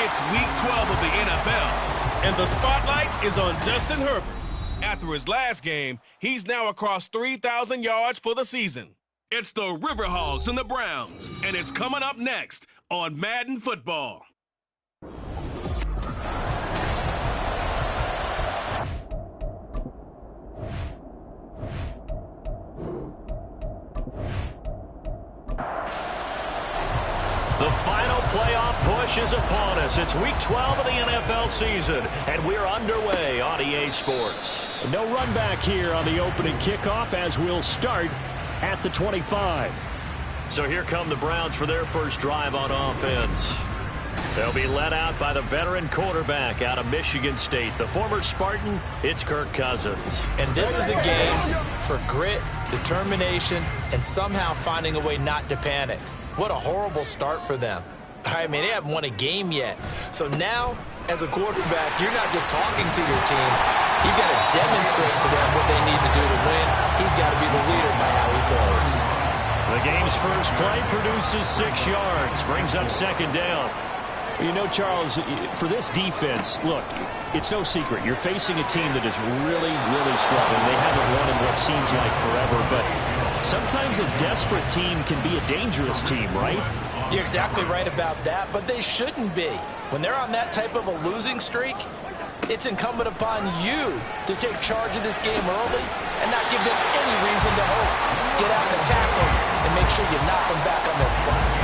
It's Week 12 of the NFL, and the spotlight is on Justin Herbert. After his last game, he's now across 3,000 yards for the season. It's the River Hogs and the Browns, and it's coming up next on Madden Football. The final playoff push is upon us. It's Week 12 of the NFL season, and we're underway on EA Sports. No run back here on the opening kickoff as we'll start at the 25. So here come the Browns for their first drive on offense. They'll be led out by the veteran quarterback out of Michigan State, the former Spartan. It's Kirk Cousins. And this is a game for grit, determination, and somehow finding a way not to panic. What a horrible start for them. I mean, they haven't won a game yet. So now, as a quarterback, you're not just talking to your team. You've got to demonstrate to them what they need to do to win. He's got to be the leader by how he plays. The game's first play produces 6 yards, brings up second down. You know, Charles, for this defense, look, it's no secret. You're facing a team that is really, really struggling. They haven't won in what seems like forever, but sometimes a desperate team can be a dangerous team, right? You're exactly right about that, but they shouldn't be. When they're on that type of a losing streak, it's incumbent upon you to take charge of this game early and not give them any reason to hope. Get out and attack them and make sure you knock them back on their butts.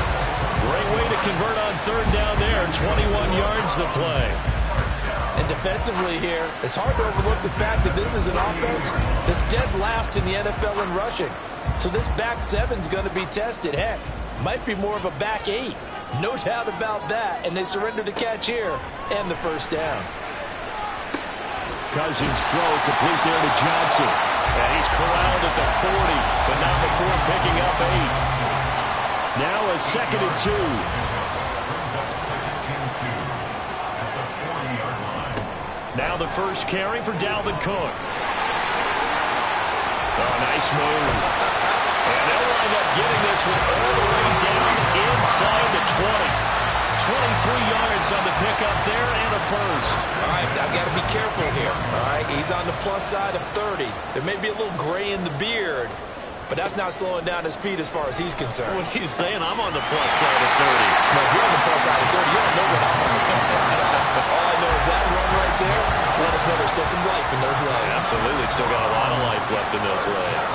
Great way to convert on third down there. 21 yards the play. And defensively here, it's hard to overlook the fact that this is an offense that's dead last in the NFL in rushing. So this back seven's going to be tested. Heck, might be more of a back eight. No doubt about that. And they surrender the catch here and the first down. Cousins throw complete there to Johnson. And he's corralled at the 40, but not before picking up 8. Now a 2nd and 2. Now the first carry for Dalvin Cook. Oh, nice move. And they'll wind up getting this one all the way down inside the 20. 23 yards on the pickup there and a first. All right, I've got to be careful here. All right, he's on the plus side of 30. There may be a little gray in the beard, but that's not slowing down his feet as far as he's concerned. What he's saying, I'm on the plus side of 30. No, if you're on the plus side of 30, you don't know what I'm on the plus side. All I know is that run right there, let us know there's still some life in those legs. Absolutely, still got a lot of life left in those legs.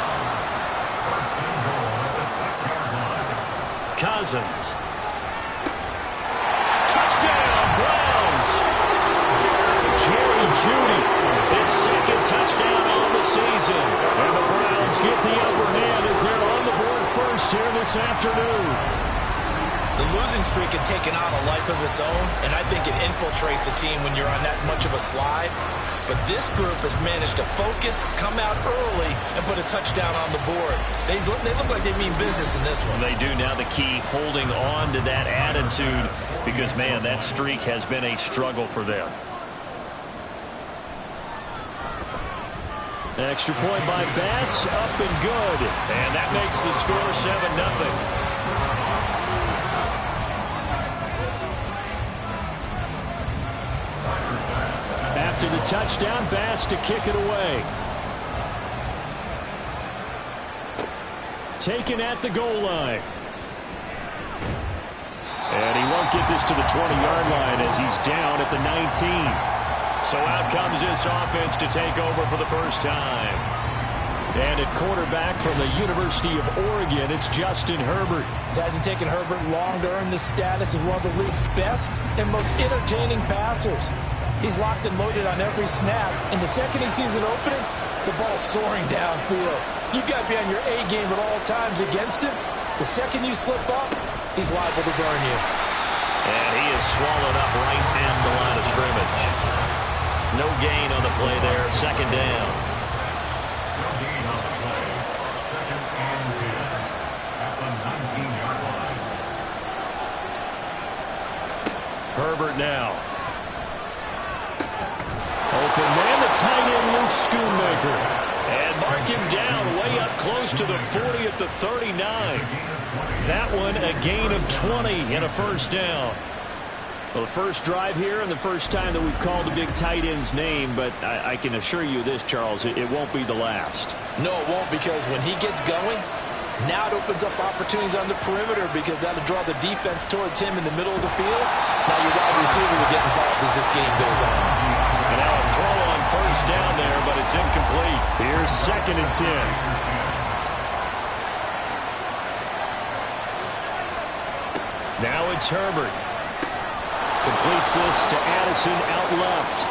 Cousins. Touchdown, Browns! Jerry Jeudy, his second touchdown on the season. And the Browns get the upper hand as they're on the board first here this afternoon. The losing streak had taken on a life of its own, and I think it infiltrates a team when you're on that much of a slide. But this group has managed to focus, come out early, and put a touchdown on the board. They look like they mean business in this one. They do. Now the key, holding on to that attitude, because, man, that streak has been a struggle for them. Extra point by Bass, up and good. And that makes the score 7-0. After the touchdown, Bass to kick it away. Taken at the goal line. And he won't get this to the 20-yard line as he's down at the 19. So out comes this offense to take over for the first time. And at quarterback from the University of Oregon, it's Justin Herbert. It hasn't taken Herbert long to earn the status of one of the league's best and most entertaining passers. He's locked and loaded on every snap, and the second he sees an opening, the ball's soaring downfield. You've got to be on your A game at all times against him. The second you slip up, he's liable to burn you. And he is swallowed up right at the line of scrimmage. No gain on the play there, second down. No gain on the play, second and 10 at the 19-yard line. Herbert now. Open man, the tight end, Luke Schoonmaker. And mark him down way up close to the 40 at the 39. That one a gain of 20 and a first down. Well, the first drive here and the first time that we've called the big tight end's name, but I can assure you this, Charles, it won't be the last. No, it won't, because when he gets going, now it opens up opportunities on the perimeter because that'll draw the defense towards him in the middle of the field. Now your wide receiver will get involved as this game goes on. And now a throw on first down there, but it's incomplete. Here's second and 10. Now it's Herbert. Completes this to Addison out left.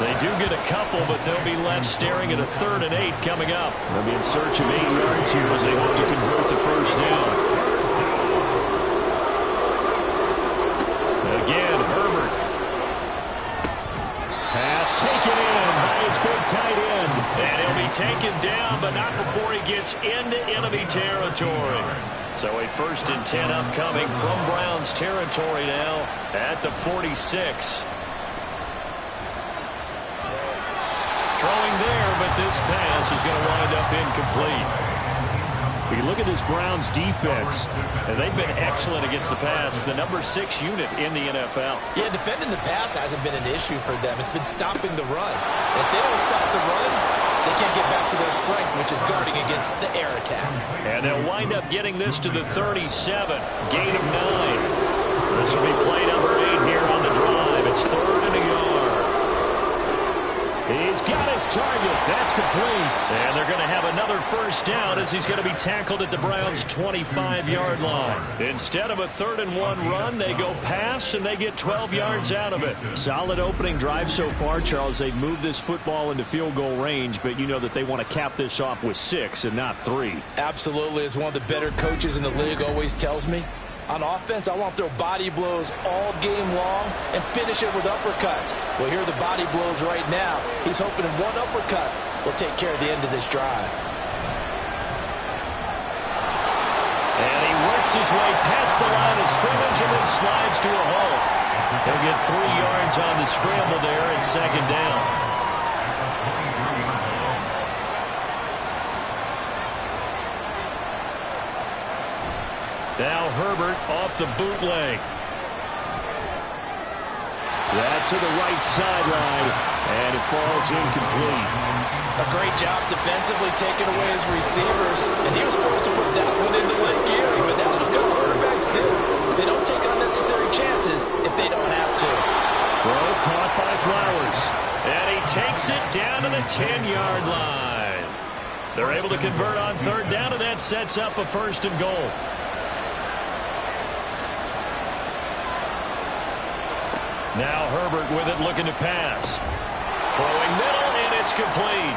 They do get a couple, but they'll be left staring at a 3rd and 8 coming up. They'll be in search of 8 yards here as they hope to convert the first down. Again, Herbert. Pass taken in by his big tight end. And he'll be taken down, but not before he gets into enemy territory. So a 1st and 10 upcoming from Browns territory now at the 46. Throwing there, but this pass is going to wind up incomplete. We look at this Browns defense, and they've been excellent against the pass, the number 6 unit in the NFL. Yeah, defending the pass hasn't been an issue for them. It's been stopping the run. And if they don't stop the run, they can't get back to their strength, which is guarding against the air attack. And they'll wind up getting this to the 37. Gain of 9. This will be play number 8 here on the drive. It's 3rd and a yard. He's got his target. That's complete. And they're going to have another first down as he's going to be tackled at the Browns' 25-yard line. Instead of a 3rd and 1 run, they go pass, and they get 12 yards out of it. Solid opening drive so far, Charles. They've moved this football into field goal range, but you know that they want to cap this off with 6 and not 3. Absolutely. As one of the better coaches in the league always tells me, on offense, I want to throw body blows all game long and finish it with uppercuts. Well, here are the body blows right now. He's hoping one uppercut will take care of the end of this drive. And he works his way past the line of scrimmage and then slides to a halt. He'll get 3 yards on the scramble there and second down. Now Herbert off the bootleg. That's to the right sideline, and it falls incomplete. A great job defensively taking away his receivers, and he was forced to put that one into late gear. But that's what good quarterbacks do. They don't take unnecessary chances if they don't have to. Throw caught by Flowers, and he takes it down to the 10-yard line. They're able to convert on 3rd down, and that sets up a 1st and goal. Now Herbert with it, looking to pass. Throwing middle, and it's complete.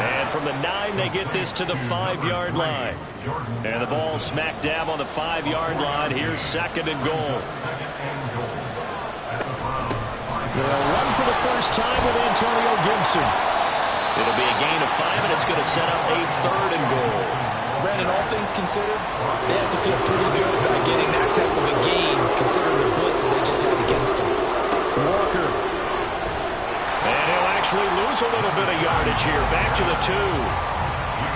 And from the 9, they get this to the 5-yard line. And the ball smack dab on the 5-yard line. Here's 2nd and goal. They'll run for the first time with Antonio Gibson. It'll be a gain of 5, and it's going to set up a 3rd and goal. Brandon, all things considered, they have to feel pretty good about getting that type of a gain, considering the blitz that they just had against them. Walker. And he'll actually lose a little bit of yardage here. Back to the 2.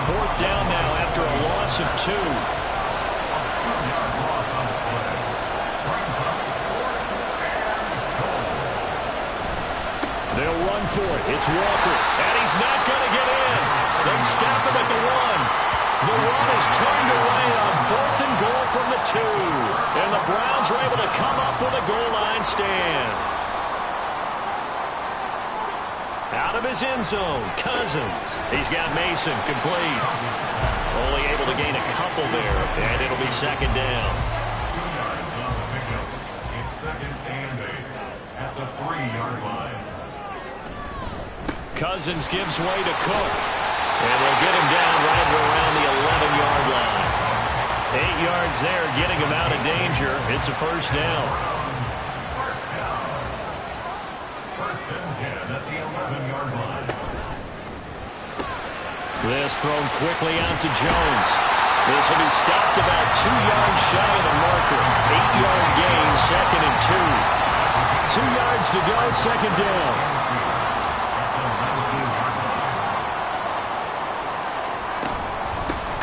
4th down now after a loss of 2. They'll run for it. It's Walker. And he's not going to get in. They stop him at the 1. The run is turned away on 4th and goal from the 2. And the Browns are able to come up with a goal line stand. Out of his end zone. Cousins. He's got Mason complete. Only able to gain a couple there, and it'll be second down. 2 yards on the pickup. It's second and 8 at the 3-yard line. Cousins gives way to Cook. And they'll get him down right around the 11-yard line. 8 yards there, getting him out of danger. It's a first down. First down. First and 10 at the 11-yard line. This thrown quickly out to Jones. This will be stopped about 2 yards shy of the marker. 8-yard gain, second and 2. 2 yards to go, second down.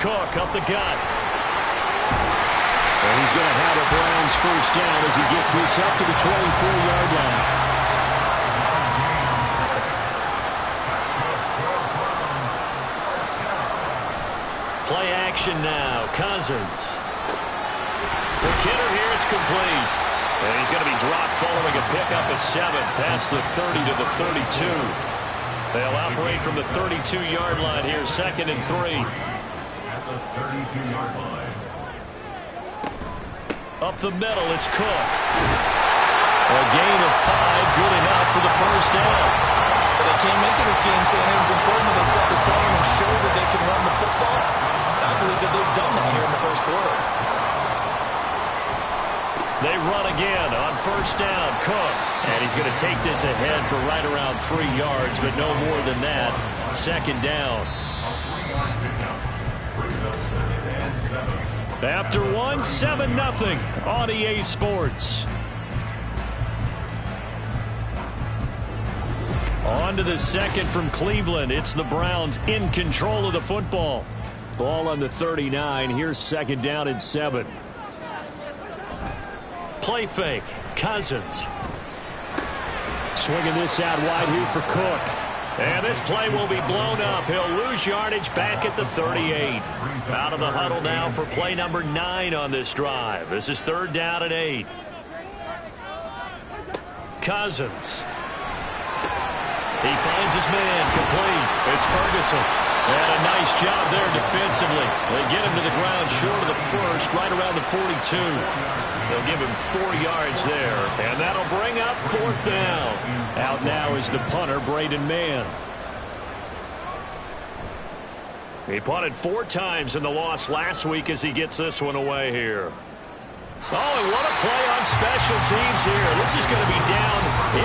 Cook up the gut. And he's going to have a Browns first down as he gets this up to the 24-yard line. Play action now. Cousins. The kidder here, it's complete. And he's going to be dropped following a pickup of 7 past the 30 to the 32. They'll operate from the 32-yard line here, second and 3. At the 32-yard line. Up the middle, it's Cook. A gain of 5, good enough for the first down. They came into this game saying it was important that they set the tone and show that they can run the football. I believe that they've done that here in the first quarter. They run again on first down, Cook. And he's going to take this ahead for right around 3 yards, but no more than that. Second down. After 1, 7-0 on EA Sports. On to the second from Cleveland. It's the Browns in control of the football. Ball on the 39. Here's second down and 7. Play fake. Cousins. Swinging this out wide here for Cook. And this play will be blown up. He'll lose yardage back at the 38. Out of the huddle now for play number 9 on this drive. This is third down and 8. Cousins. He finds his man complete. It's Ferguson. And a nice job there defensively. They get him to the ground short of the first, right around the 42. They'll give him 4 yards there. And that'll bring up fourth down. Out now is the punter, Braden Mann. He punted 4 times in the loss last week as he gets this one away here. Oh, and what a play on special teams here. This is going to be down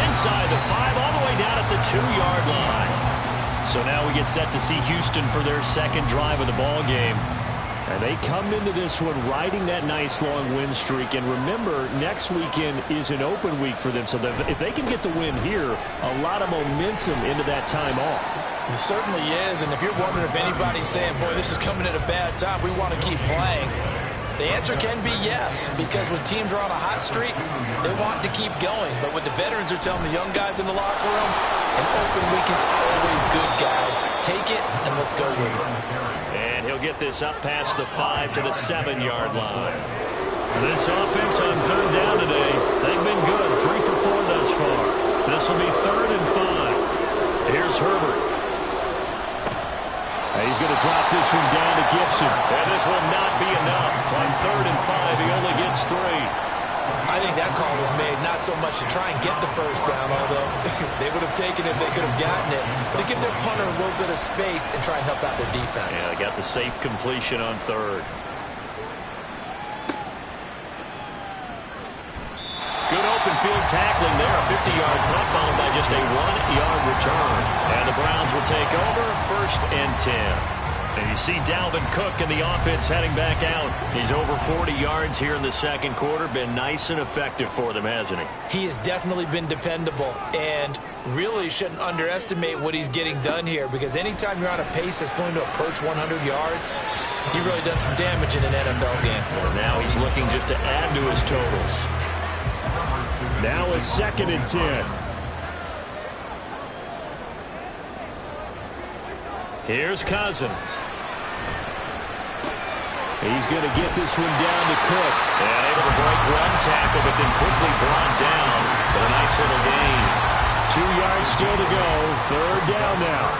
inside the 5, all the way down at the 2-yard line. So now we get set to see Houston for their second drive of the ball game. And they come into this one riding that nice long win streak. And remember, next weekend is an open week for them. So that if they can get the win here, a lot of momentum into that time off. It certainly is. And if you're wondering if anybody's saying, boy, this is coming at a bad time, we want to keep playing, the answer can be yes, because when teams are on a hot streak, they want to keep going. But what the veterans are telling the young guys in the locker room, an open week is always good, guys. Take it, and let's go with it. And he'll get this up past the 5 to the 7-yard line. This offense on third down today, they've been good. 3 for 4 thus far. This will be third and 5. Here's Herbert. He's going to drop this one down to Gibson. And this will not be enough. On third and 5, he only gets 3. I think that call was made not so much to try and get the first down, although they would have taken it if they could have gotten it, but to give their punter a little bit of space and try and help out their defense. Yeah, they got the safe completion on third. Good open field tackling there. A 50-yard punt followed by just a 1-yard return. And the Browns will take over first and 10. And you see Dalvin Cook in the offense heading back out. He's over 40 yards here in the second quarter. Been nice and effective for them, hasn't he? He has definitely been dependable, and really shouldn't underestimate what he's getting done here, because anytime you're on a pace that's going to approach 100 yards, you've really done some damage in an NFL game. Well, now he's looking just to add to his totals. Now it's second and 10. Here's Cousins. He's going to get this one down to Cook. And able to break one tackle, but then quickly brought down. But a nice little gain. 2 yards still to go. Third down now.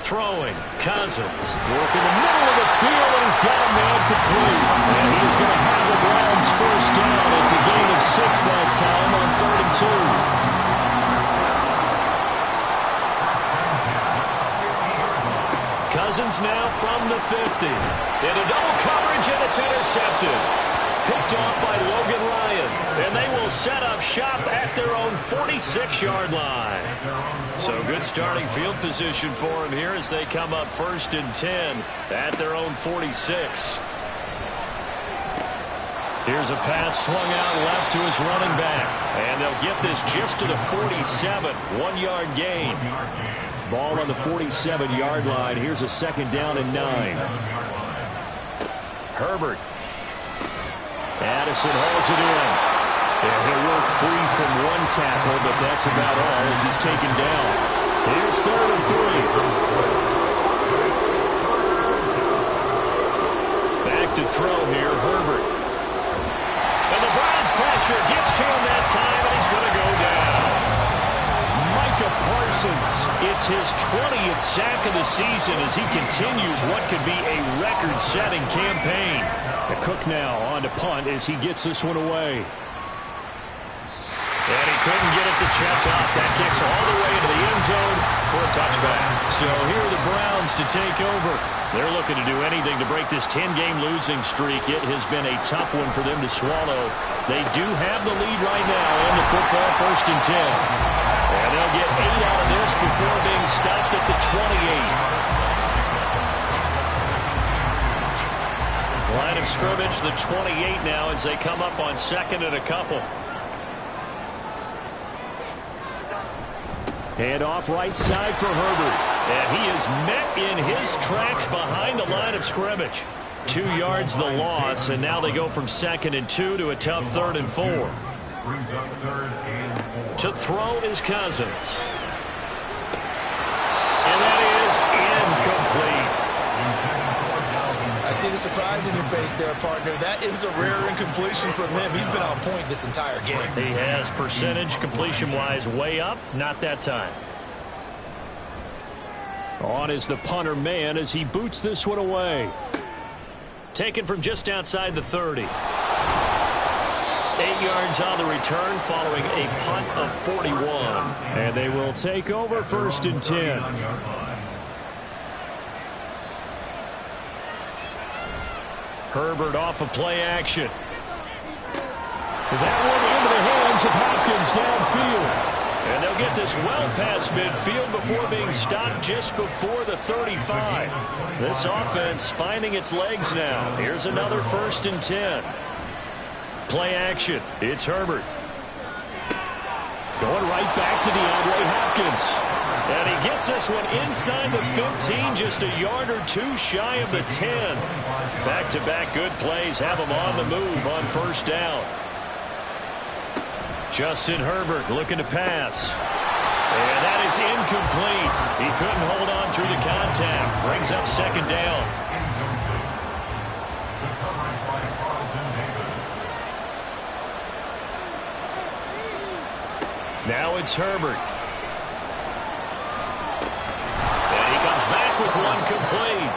Throwing, Cousins. Working the middle of the field, and he's got a man complete. And he's going to have the Browns first down. It's a gain of 6 that time on 3rd and 2. Cousins now from the 50. Into double coverage, and it's intercepted. Picked off by Logan Ryan. And they will set up shop at their own 46-yard line. So good starting field position for them here as they come up 1st and 10 at their own 46. Here's a pass swung out left to his running back. And they'll get this just to the 47. 1-yard gain. Ball on the 47-yard line. Here's a 2nd down and 9. Herbert. Addison hauls it in. And he'll work free from one tackle, but that's about all as he's taken down. Here's 3rd and 3. Back to throw here, Herbert. And the Browns pressure gets to him that time, and he's going to go down. Micah Parsons, it's his 20th sack of the season as he continues what could be a record-setting campaign. Cook now on to punt as he gets this one away. And he couldn't get it to check up. That kicks all the way into the end zone for a touchback. So here are the Browns to take over. They're looking to do anything to break this 10-game losing streak. It has been a tough one for them to swallow. They do have the lead right now in the football 1st and 10. And they'll get 8 out of this before being stopped at the 28. Line of scrimmage, the 28 now as they come up on 2nd and a couple. Hand off right side for Herbert. And he is met in his tracks behind the line of scrimmage. 2 yards the loss, and now they go from 2nd and 2 to a tough 3rd and 4. To throw is Cousins. And that is incomplete. I see the surprise in your face there, partner. That is a rare incompletion from him. He's been on point this entire game. He has percentage completion-wise way up. Not that time. On is the punter man as he boots this one away. Taken from just outside the 30. 8 yards on the return following a punt of 41. And they will take over 1st and 10. Herbert off of play action. That one into the hands of Hopkins downfield. And they'll get this well past midfield before being stopped just before the 35. This offense finding its legs now. Here's another 1st and 10. Play action. It's Herbert. Going right back to DeAndre Hopkins. And he gets this one inside the 15, just a yard or 2 shy of the 10. Back-to-back good plays have him on the move on 1st down. Justin Herbert looking to pass. And that is incomplete. He couldn't hold on through the contact. Brings up 2nd down. Now it's Herbert. And he comes back with one complete.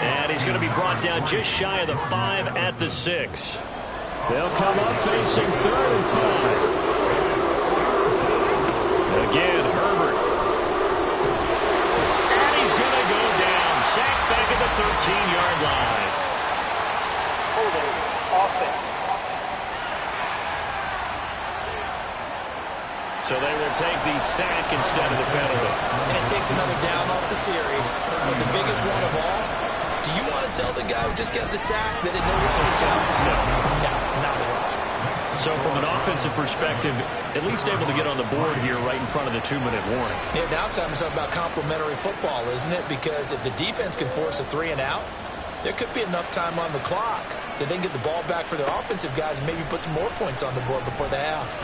And he's going to be brought down just shy of the 5 at the 6. They'll come up facing 3rd and 5. Again, Herbert. And he's going to go down. Sacked back at the 13-yard line. Holding offense. So they will take the sack instead of the penalty. And it takes another down off the series. But the biggest one of all, do you want to tell the guy who just got the sack that it no longer counts? No, not at all. So from an offensive perspective, at least able to get on the board here right in front of the 2-minute warning. Yeah, now it's time to talk about complementary football, isn't it? Because if the defense can force a 3 and out, there could be enough time on the clock that they can get the ball back for their offensive guys and maybe put some more points on the board before the half.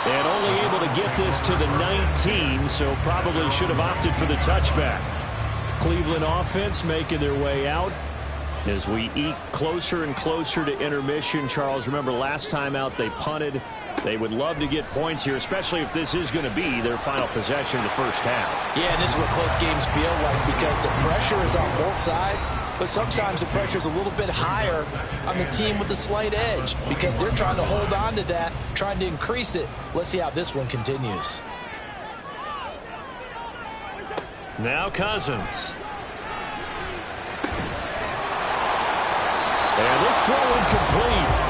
And only able to get this to the 19, so probably should have opted for the touchback. Cleveland offense making their way out as we eke closer and closer to intermission. Charles, remember last time out they punted. They would love to get points here, especially if this is going to be their final possession of the first half. Yeah, and this is what close games feel like because the pressure is on both sides, but sometimes the pressure is a little bit higher on the team with the slight edge because they're trying to hold on to that, trying to increase it. Let's see how this one continues. Now Cousins. And this throw incomplete.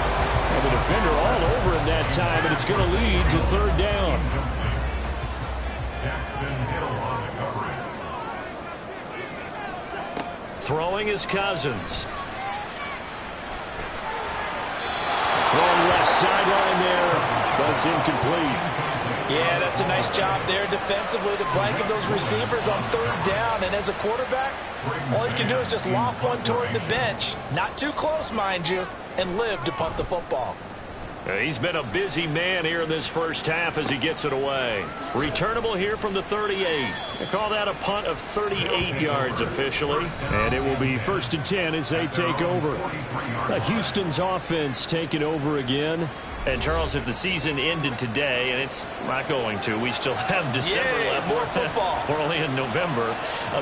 And the defender all over him that time, and it's going to lead to third down. Throwing is Cousins. Throwing left sideline there, but it's incomplete. Yeah, that's a nice job there defensively to blanket those receivers on third down. And as a quarterback, all you can do is just loft one toward the bench. Not too close, mind you, and live to punt the football. He's been a busy man here in this first half as he gets it away. Returnable here from the 38. They call that a punt of 38 yards officially. And it will be 1st and 10 as they take over. Houston's offense taking over again. And, Charles, if the season ended today, and it's not going to, we still have December left. More football. We're only in November.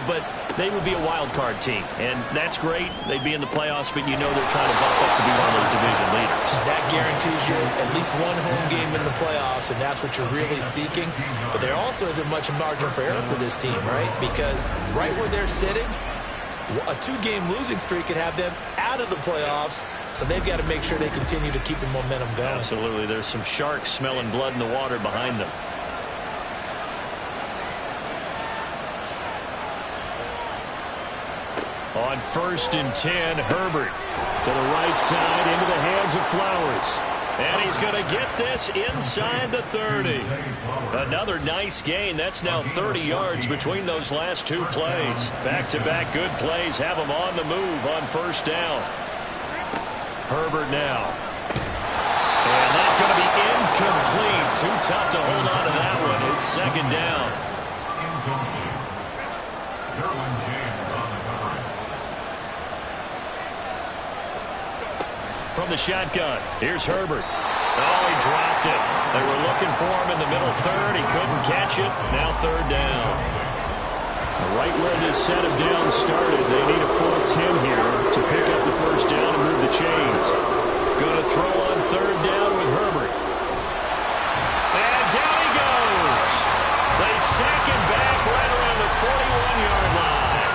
But they would be a wild card team. And that's great. They'd be in the playoffs, but you know they're trying to bump up to be one of those division leaders. That guarantees you at least one home game in the playoffs, and that's what you're really seeking. But there also isn't much margin for error for this team, right? Because right where they're sitting, a 2-game losing streak could have them out of the playoffs. So they've got to make sure they continue to keep the momentum going. Absolutely. There's some sharks smelling blood in the water behind them. On 1st and 10, Herbert to the right side into the hands of Flowers. And he's going to get this inside the 30. Another nice gain. That's now 30 yards between those last two plays. Back-to-back good plays have him on the move on 1st down. Herbert now. And that's going to be incomplete. Too tough to hold on to that one. It's 2nd down. From the shotgun, here's Herbert. Oh, he dropped it. They were looking for him in the middle third. He couldn't catch it. Now 3rd down. Right where this set of downs started, they need a full 10 here to pick up the 1st down and move the chains. Going to throw on 3rd down with Herbert. And down he goes. They sack him back right around the 41-yard line.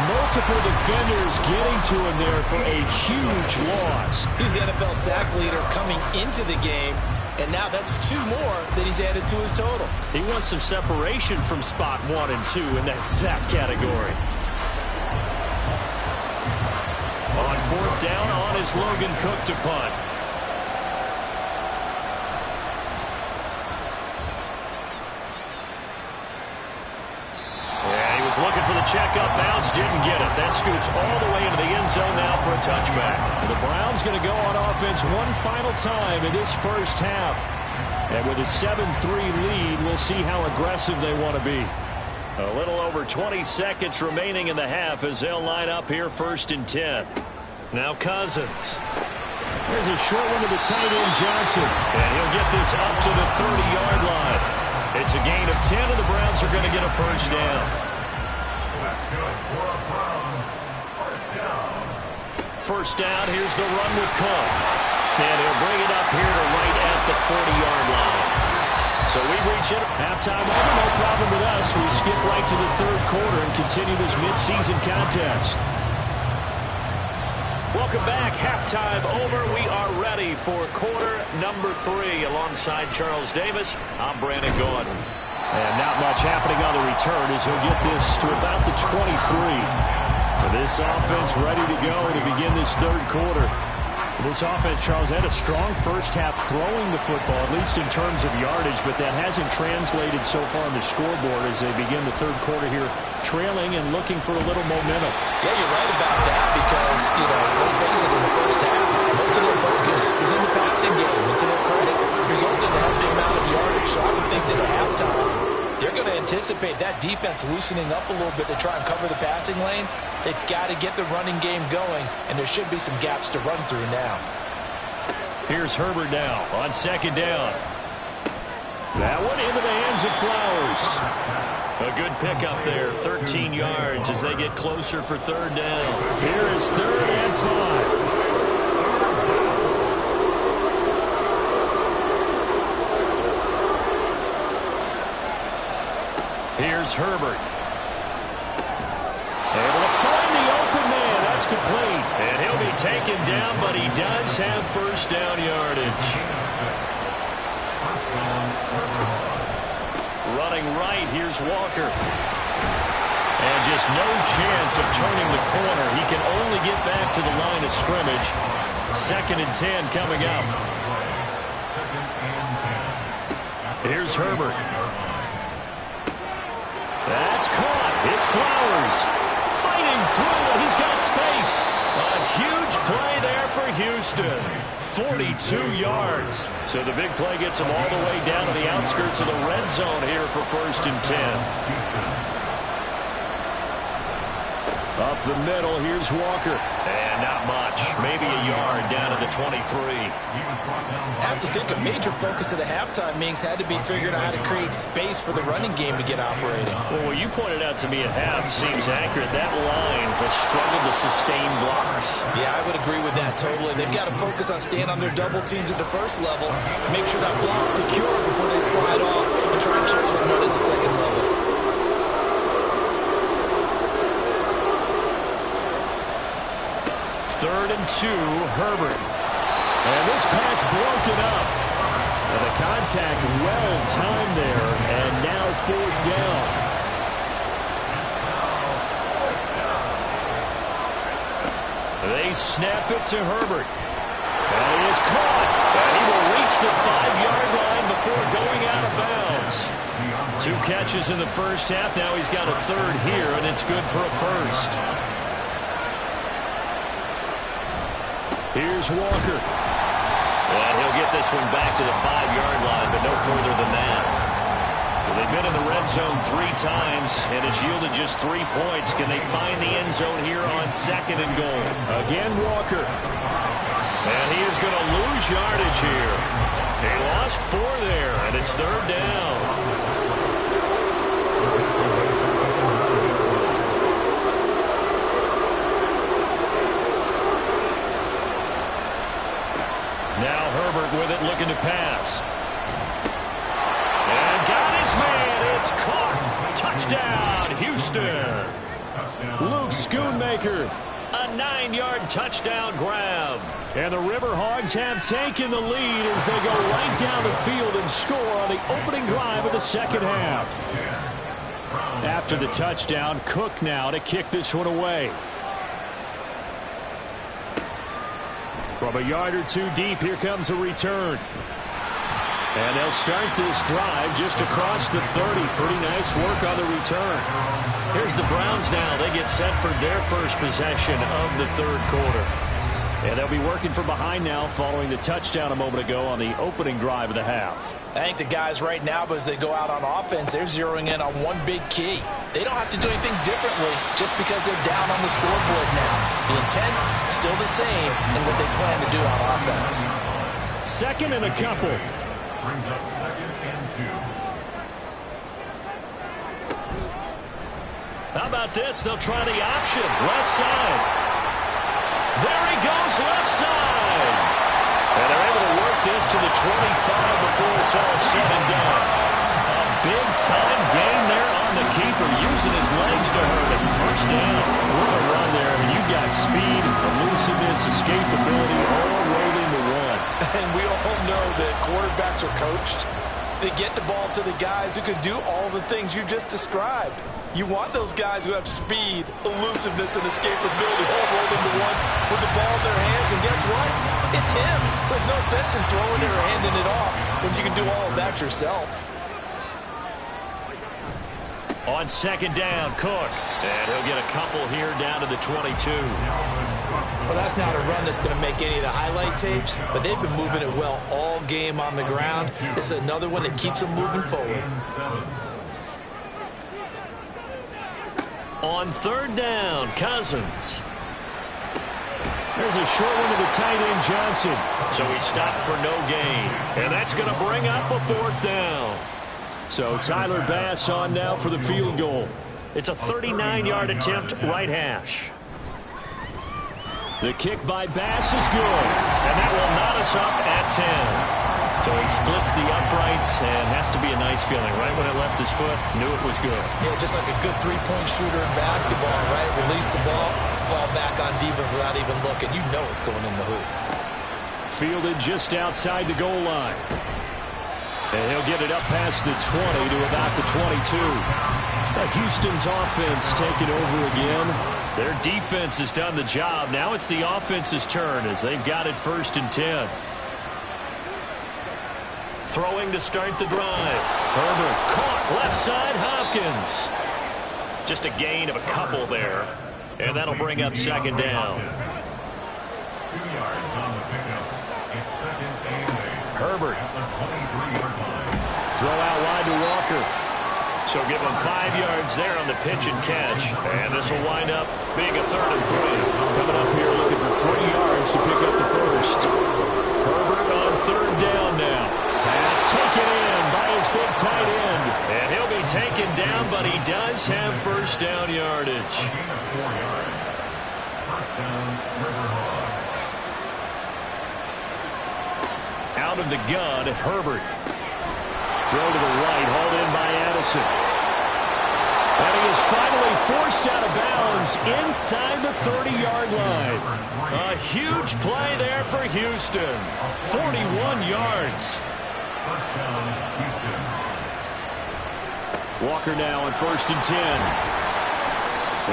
Multiple defenders getting to him there for a huge loss. He's the NFL sack leader coming into the game. And now that's 2 more that he's added to his total. He wants some separation from spot 1 and 2 in that sack category. On 4th down, on is Logan Cook to punt. Yeah, he was looking for the checkup bounce, didn't get it. That scoots all the way into the end zone now for a touchback. And the Browns going to go on offense one final time in this first half. And with a 7-3 lead, we'll see how aggressive they want to be. A little over 20 seconds remaining in the half as they'll line up here 1st and 10. Now Cousins. There's a short one to the tight end, Johnson. And he'll get this up to the 30-yard line. It's a gain of 10, and the Browns are going to get a 1st down. That's good for a Browns. 1st down. 1st down, here's the run with Cook. And he'll bring it up here to right at the 40-yard line. So we reach it. Halftime over, no problem with us. We skip right to the 3rd quarter and continue this midseason contest. Welcome back. Halftime over. We are ready for quarter number 3. Alongside Charles Davis, I'm Brandon Gordon. And not much happening on the return as he'll get this to about the 23. For this offense ready to go to begin this 3rd quarter. This offense, Charles, had a strong first half throwing the football, at least in terms of yardage, but that hasn't translated so far on the scoreboard as they begin the 3rd quarter here, trailing and looking for a little momentum. Yeah, you're right about that because, let's face it, in the first half, most of their focus was in the passing game. And to their credit, resulted in a healthy amount of yardage. So I would think that at halftime, they're going to anticipate that defense loosening up a little bit to try and cover the passing lanes. They've got to get the running game going, and there should be some gaps to run through now. Here's Herbert now on second down. That one into the hands of Flowers. A good pickup there, 13 yards as they get closer for third down. Here is 3rd and 5. Here's Herbert. Able to find the open man. That's complete. And he'll be taken down, but he does have first down yardage. Running right, here's Walker. And just no chance of turning the corner. He can only get back to the line of scrimmage. 2nd and 10 coming up. Here's Herbert. That's caught. It's Flowers. Fighting through, and he's got space. A huge play there for Houston. 42 yards. So the big play gets him all the way down to the outskirts of the red zone here for 1st and 10. Up the middle, here's Walker. And not much. Maybe a yard down to the 23. I have to think a major focus of the halftime meetings had to be figuring out how to create space for the running game to get operating. Well, what you pointed out to me at half seems accurate. That line has struggled to sustain blocks. Yeah, I would agree with that totally. They've got to focus on staying on their double teams at the first level, make sure that block's secure before they slide off and try and chip someone at the second level. 3rd and 2, Herbert. And this pass broken up. And the contact well timed there, and now 4th down. They snap it to Herbert. And he is caught. And he will reach the 5-yard line before going out of bounds. 2 catches in the first half. Now he's got a 3rd here, and it's good for a 1st. Here's Walker. And he'll get this one back to the 5-yard line, but no further than that. So they've been in the red zone 3 times, and it's yielded just 3 points. Can they find the end zone here on 2nd and goal? Again, Walker. And he is going to lose yardage here. He lost 4 there, and it's 3rd down. Now Herbert with it, looking to pass. And got his man. It's caught. Touchdown, Houston. Luke Schoonmaker, a 9-yard touchdown grab. And the River Hogs have taken the lead as they go right down the field and score on the opening drive of the 2nd half. After the touchdown, Cook now to kick this one away. From a yard or 2 deep, here comes a return. And they'll start this drive just across the 30. Pretty nice work on the return. Here's the Browns now. They get set for their first possession of the 3rd quarter. And they'll be working from behind now following the touchdown a moment ago on the opening drive of the half. I think the guys right now, as they go out on offense, they're zeroing in on one big key. They don't have to do anything differently just because they're down on the scoreboard now. The intent, still the same in what they plan to do on offense. 2nd and a couple. Brings up 2nd and 2. How about this? They'll try the option. Left side. There he goes, left side. And they're able to work this to the 25 before it's all said and done. A big-time gain there on the keeper, using his legs to hurt him. First down. What a run there. I mean, you got speed, elusiveness, escapability, all waiting to run. And we all know that quarterbacks are coached. They get the ball to the guys who can do all the things you just described. You want those guys who have speed, elusiveness, and escapability all rolled into one with the ball in their hands. And guess what? It's him. So there's no sense in throwing it or handing it off when you can do all of that yourself. On 2nd down, Cook. And he'll get a couple here down to the 22. Well, that's not a run that's going to make any of the highlight tapes, but they've been moving it well all game on the ground. This is another one that keeps them moving forward. On 3rd down, Cousins. There's a short one to the tight end, Johnson. So he stopped for no gain. And that's going to bring up a 4th down. So Tyler Bass on now for the field goal. It's a 39-yard attempt, right hash. The kick by Bass is good. And that will knot us up at 10. So he splits the uprights, and has to be a nice feeling. Right when it left his foot, knew it was good. Yeah, just like a good three-point shooter in basketball, right? Release the ball, fall back on defense without even looking. You know it's going in the hoop. Fielded just outside the goal line. And he'll get it up past the 20 to about the 22. Houston's offense taking over again. Their defense has done the job. Now it's the offense's turn as they've got it 1st and 10. Throwing to start the drive. Herbert caught left side, Hopkins. Just a gain of a couple there. And that'll bring up 2nd down. 2 yards on the pickup. It's 2nd and 8. Herbert. At the 23-yard line. Throw out wide to Walker. So give him 5 yards there on the pitch and catch. And this will wind up being a 3rd and 3. Coming up here looking for 3 yards to pick up the 1st. Herbert on 3rd down now. Pass taken in by his big tight end. And he'll be taken down, but he does have 1st down yardage. A gain of 4 yards. 1st down, River Hogs. Out of the gun, Herbert. Throw to the right, hauled in by Addison. And he is finally forced out of bounds inside the 30-yard line. A huge play there for Houston. 41 yards. 1st down, Houston. Walker now on 1st and 10.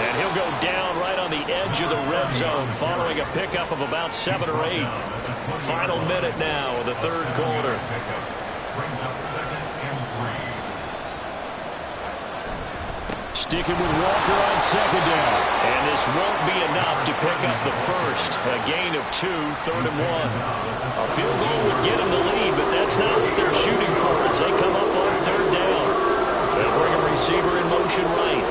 And he'll go down right on the edge of the red zone following a pickup of about 7 or 8. Final minute now of the 3rd quarter. Brings up 2nd and 3. Sticking with Walker on 2nd down. And this won't be enough to pick up the 1st. A gain of 2, 3rd and 1. A field goal would get him the lead, but that's not what they're shooting for as they come up on 3rd down. They'll bring a receiver in motion right.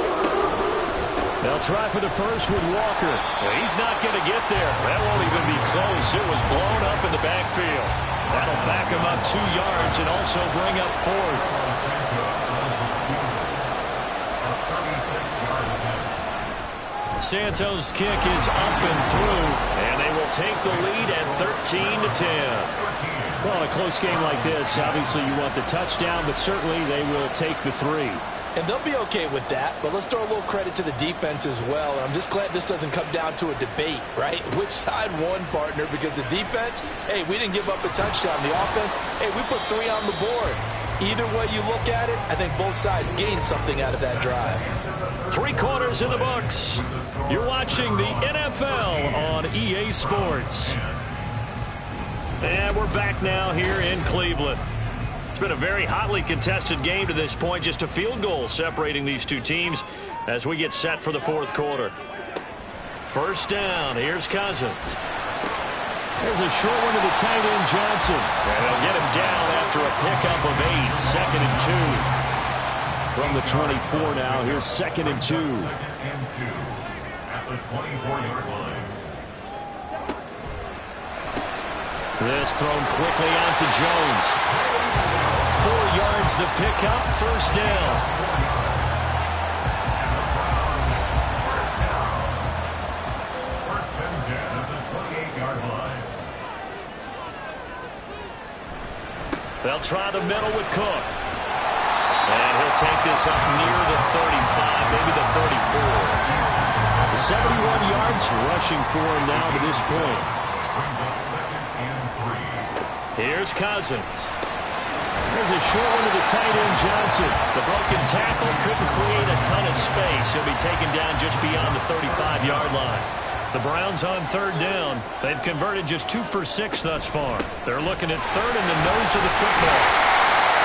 They'll try for the 1st with Walker. Well, he's not going to get there. That won't even be close. It was blown up in the backfield. That'll back him up 2 yards and also bring up 4th. Santos' kick is up and through, and they will take the lead at 13-10. Well, in a close game like this, obviously you want the touchdown, but certainly they will take the 3. And they'll be okay with that, but let's throw a little credit to the defense as well. And I'm just glad this doesn't come down to a debate, right? Which side won, partner? Because the defense, hey, we didn't give up a touchdown. The offense, hey, we put 3 on the board. Either way you look at it, I think both sides gained something out of that drive. 3 quarters in the books. You're watching the NFL on EA Sports. And we're back now here in Cleveland. It's been a very hotly contested game to this point. Just a field goal separating these two teams as we get set for the 4th quarter. 1st down. Here's Cousins. There's a short one to the tight end, Johnson. And they'll get him down after a pickup of 8. 2nd and 2. From the 24 now, here's 2nd and 2. 2nd and 2 at the 24-yard line. This thrown quickly out to Jones. 4 yards the pickup, 1st down. First and 10 at the 28-yard line. They'll try the middle with Cook. And he'll take this up near the 35, maybe the 34. 71 yards rushing for him now to this point. Brings up 2nd and 3. Here's Cousins. There's a short one to the tight end, Johnson. The broken tackle couldn't create a ton of space. He'll be taken down just beyond the 35-yard line. The Browns on 3rd down. They've converted just 2 for 6 thus far. They're looking at 3rd in the nose of the football.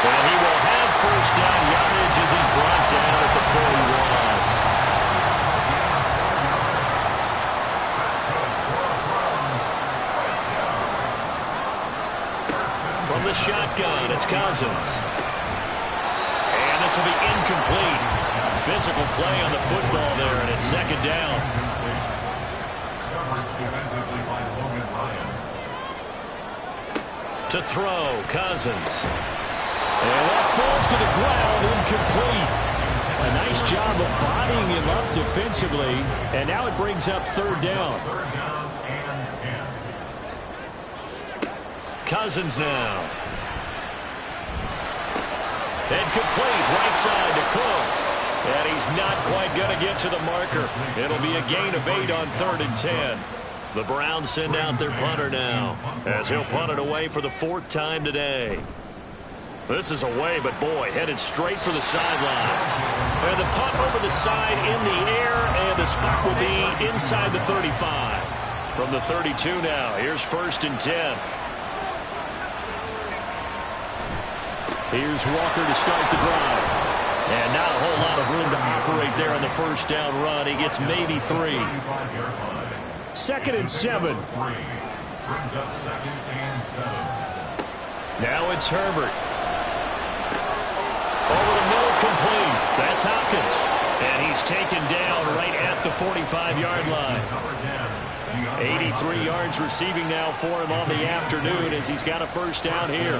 And he will have 1st down yardage as he's brought down at the 41. From the shotgun, it's Cousins. And this will be incomplete. Physical play on the football there, and it's 2nd down. Coverage defensively by To throw, Cousins. And that falls to the ground, incomplete. A nice job of bodying him up defensively. And now it brings up third down. Third down and 10. Cousins now. And complete, right side to Cook. And he's not quite going to get to the marker. It'll be a gain of 8 on 3rd and 10. The Browns send out their punter now, as he'll punt it away for the 4th time today. This is away, but boy, headed straight for the sidelines. And the punt over the side in the air, and the spot will be inside the 35. From the 32 now, here's 1st and 10. Here's Walker to start the drive. And not a whole lot of room to operate there on the 1st down run. He gets maybe 3. 2nd and 7. Brings up 2nd and 7. Now it's Herbert. Over the middle, complete. That's Hopkins. And he's taken down right at the 45-yard line. 83 yards receiving now for him on the afternoon as he's got a 1st down here.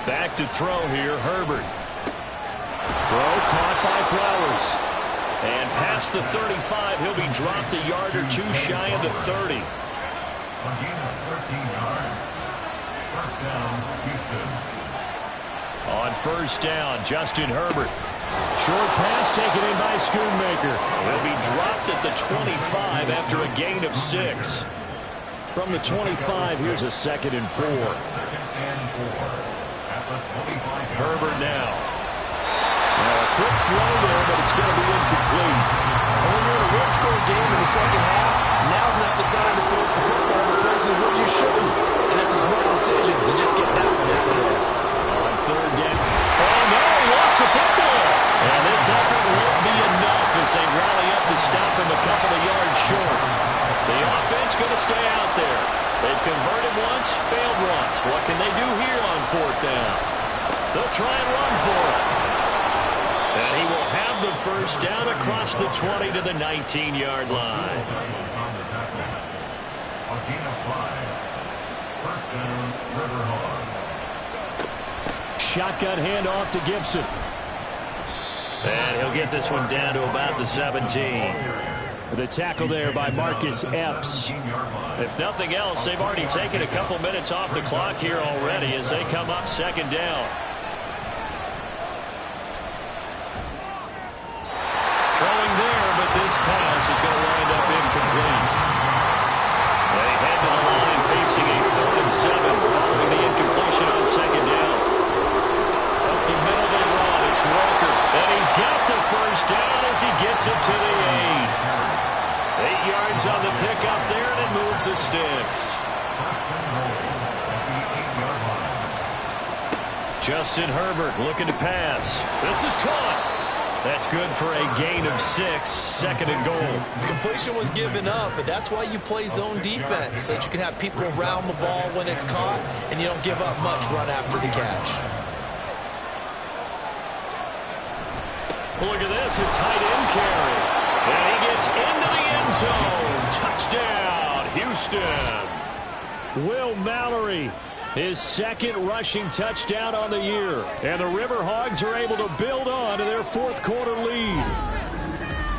Back to throw here, Herbert. Throw caught by Flowers. And past the 35, he'll be dropped a yard or 2 shy of the 30. A gain of 13 yards. 1st down, Houston. On 1st down, Justin Herbert. Short pass taken in by Schoonmaker. He'll be dropped at the 25 after a gain of 6. From the 25, here's a 2nd and 4. 2nd and 4. Herbert now. A quick throw there, but it's going to be incomplete. And when you're in a one-score game in the 2nd half, now's not the time to force the football in the places where you shouldn't. And that's a smart decision to just get that one out there. On 3rd down. Oh, no, lost the football. And this effort won't be enough as they rally up to stop him a couple of yards short. The offense going to stay out there. They've converted once, failed once. What can they do here on 4th down? They'll try and run for it. And he will have the 1st down across the 20 to the 19-yard line. A gain of 5. 1st down, River Hogs. Shotgun handoff to Gibson. And he'll get this one down to about the 17. The tackle there by Marcus Epps. If nothing else, they've already taken a couple minutes off the clock here already as they come up 2nd down. Throwing there, but this pass is going to wind up incomplete. They head to the line facing a 3rd and 7 following the incompletion on 2nd down. Up the middle they run. It's Walker. And he's got the 1st down as he gets it to the 8. 8 yards on the pickup there, and it moves the sticks. Justin Herbert looking to pass. This is caught. That's good for a gain of 6, 2nd and goal. Completion was given up, but that's why you play zone defense, so that you can have people around the ball when it's caught, and you don't give up much run after the catch. Look at this, a tight end carry. And he gets into the end zone. Touchdown, Houston. Will Mallory, his 2nd rushing touchdown on the year. And the River Hogs are able to build on to their 4th quarter lead.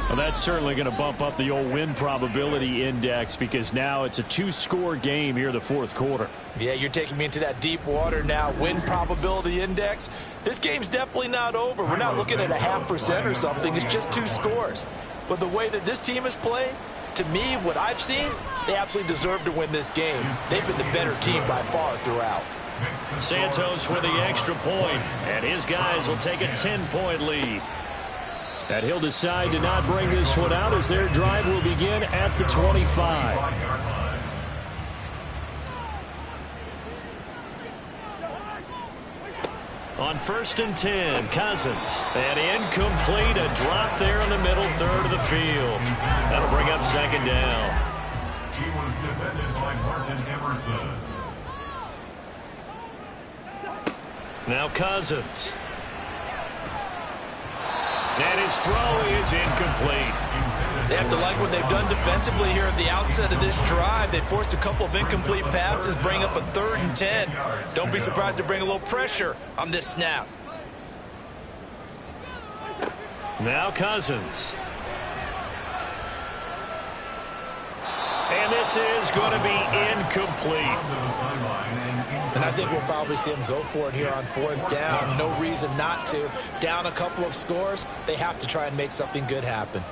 Well, that's certainly going to bump up the old win probability index because now it's a 2-score game here in the 4th quarter. Yeah, you're taking me into that deep water now. Win probability index. This game's definitely not over. We're not looking at a 0.5% or something. It's just 2 scores. But the way that this team has played, to me, what I've seen, they absolutely deserve to win this game. They've been the better team by far throughout. Santos with the extra point, and his guys will take a 10-point lead. And he'll decide to not bring this one out as their drive will begin at the 25. On 1st and 10, Cousins. And incomplete, a drop there in the middle 3rd of the field. That'll bring up 2nd down. He was defended by Martin Emerson. Now Cousins. And his throw is incomplete. They have to like what they've done defensively here at the outset of this drive. They forced a couple of incomplete passes, bring up a 3rd and 10. Don't be surprised to bring a little pressure on this snap. Now Cousins. And this is going to be incomplete. And I think we'll probably see him go for it here on 4th down. No reason not to. Down a couple of scores, they have to try and make something good happen.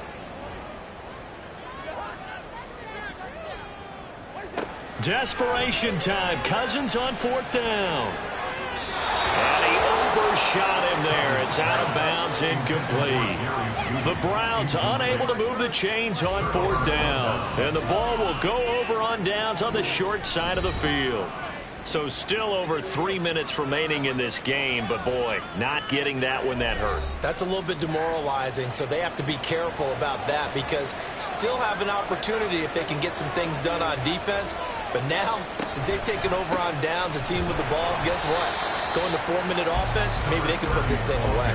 Desperation time. Cousins on 4th down. And he overshot him there. It's out of bounds, incomplete. The Browns unable to move the chains on 4th down. And the ball will go over on downs on the short side of the field. So still over 3 minutes remaining in this game, but boy, not getting that one that hurt. That's a little bit demoralizing, so they have to be careful about that because still have an opportunity if they can get some things done on defense. But now, since they've taken over on downs, a team with the ball, guess what? Going to 4-minute offense, maybe they can put this thing away.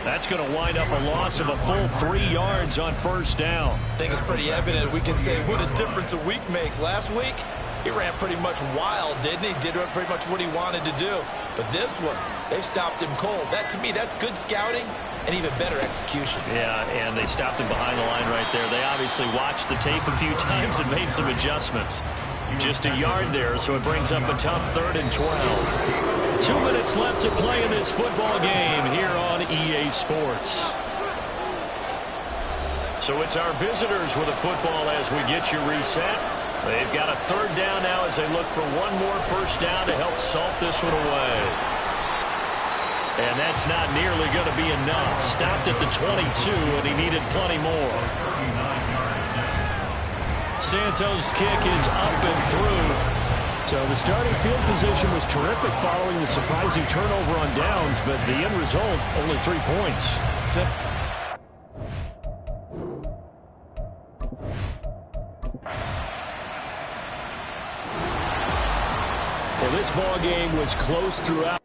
That's going to wind up a loss of a full 3 yards on 1st down. I think it's pretty evident. We can say what a difference a week makes. Last week, he ran pretty much wild, didn't he? Did pretty much what he wanted to do. But this one, they stopped him cold. That, to me, that's good scouting and even better execution. Yeah, and they stopped him behind the line right there. They obviously watched the tape a few times and made some adjustments. Just a yard there, so it brings up a tough 3rd and 12. 2 minutes left to play in this football game here on EA Sports. So it's our visitors with a football as we get you reset. They've got a 3rd down now as they look for one more 1st down to help salt this one away. And that's not nearly going to be enough. Stopped at the 22, and he needed plenty more. Santos' kick is up and through. So the starting field position was terrific following the surprising turnover on downs, but the end result, only 3 points. Well, this ball game was close throughout.